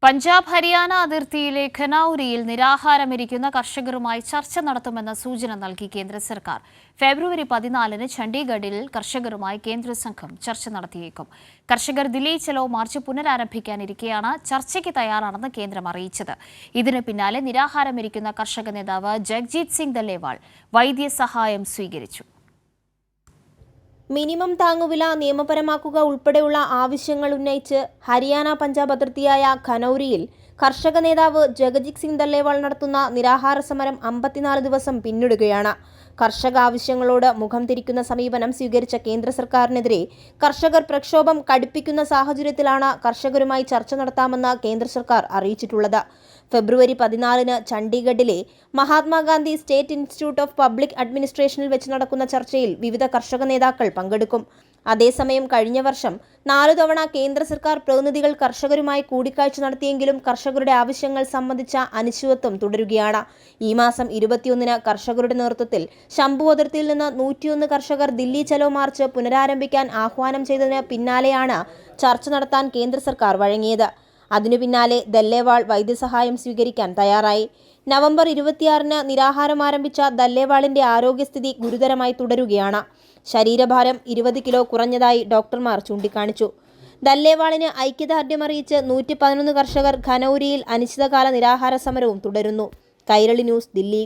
പഞ്ചാബ് ഹരിയാന അതിർത്തിയിലെ ഖനൌരിയിൽ നിരാഹാരമിരിക്കുന്ന കർഷകരുമായി ചർച്ച നടത്തുമെന്ന സൂചന നൽകി കേന്ദ്ര സർക്കാർ. ഫെബ്രുവരി 14-ന് ചണ്ഡീഗഡിൽ കർഷകരുമായി കേന്ദ്ര സംഘം ചർച്ച നടത്തിയേക്കും. കർഷകർ ദില്ലി ചലോ മാർച്ച് പുനരാരംഭിക്കാനിരിക്കെയാണ് ചർച്ചയ്ക്ക് തയ്യാറാണെന്ന് കേന്ദ്രം അറിയിച്ചത്. ഇതിന് പിന്നാലെ നിരാഹാരമിരിക്കുന്ന കർഷക നേതാവ് ജഗ്ജീത് സിംഗ് ദല്ലേവാൾ വൈദ്യസഹായം സ്വീകരിച്ചു. മിനിമം താങ്ങുവില നിയമപരമാക്കുക ഉൾപ്പെടെയുള്ള ആവശ്യങ്ങൾ ഉന്നയിച്ച് ഹരിയാന പഞ്ചാബ് അതിർത്തിയായ ഖനൌരിയിൽ കർഷക നേതാവ് ജഗ്ജീത് സിംഗ് ദല്ലേവാൾ നടത്തുന്ന നിരാഹാര സമരം 54 ദിവസം പിന്നിടുകയാണ്. കർഷക ആവശ്യങ്ങളോട് മുഖം തിരിക്കുന്ന സമീപനം സ്വീകരിച്ച കേന്ദ്ര സർക്കാരിനെതിരെ കർഷകർ പ്രക്ഷോഭം കടുപ്പിക്കുന്ന സാഹചര്യത്തിലാണ് കർഷകരുമായി ചർച്ച നടത്താമെന്ന് കേന്ദ്ര സർക്കാർ അറിയിച്ചിട്ടുള്ളത്. ഫെബ്രുവരി 14-ന് ചണ്ഡീഗഡിലെ Mahatma Gandhi state institute of public അഡ്മിനിസ്ട്രേഷനിൽ വെച്ച് നടക്കുന്ന ചർച്ചയിൽ വിവിധ കർഷക നേതാക്കൾ പങ്കെടുക്കും. അതേസമയം കഴിഞ്ഞ വർഷം 4 തവണ കേന്ദ്ര സർക്കാർ പ്രതിനിധികൾ കർഷകരുമായി കൂടിക്കാഴ്ച നടത്തിയെങ്കിലും കർഷകരുടെ ആവശ്യങ്ങൾ സംബന്ധിച്ച അനിശ്ചിതത്വം തുടരുകയാണ്. ഈ മാസം 21-ന് കർഷകരുടെ നേതൃത്വത്തിൽ ശംഭു അതിർത്തിയിൽ നിന്ന് 101 കർഷകർ ദില്ലി ചലോ മാർച്ച് പുനരാരംഭിക്കാൻ ആഹ്വാനം ചെയ്തതിന് പിന്നാലെയാണ് ചർച്ച നടത്താൻ കേന്ദ്ര സർക്കാർ വഴങ്ങിയത്. അതിനു പിന്നാലെ ദല്ലേവാൾ വൈദ്യസഹായം സ്വീകരിക്കാൻ തയ്യാറായി. നവംബർ 26-ന് നിരാഹാരം ആരംഭിച്ച ദല്ലേവാളിന്റെ ആരോഗ്യസ്ഥിതി ഗുരുതരമായി തുടരുകയാണ്. ശരീരഭാരം 20 കിലോ കുറഞ്ഞതായി ഡോക്ടർമാർ ചൂണ്ടിക്കാണിച്ചു. ദല്ലേവാളിന് ഐക്യദാർഢ്യമറിയിച്ച് 111 കർഷകർ ഖനൌരിയിൽ അനിശ്ചിതകാല നിരാഹാര സമരവും തുടരുന്നു. കൈരളി ന്യൂസ്, ദില്ലി.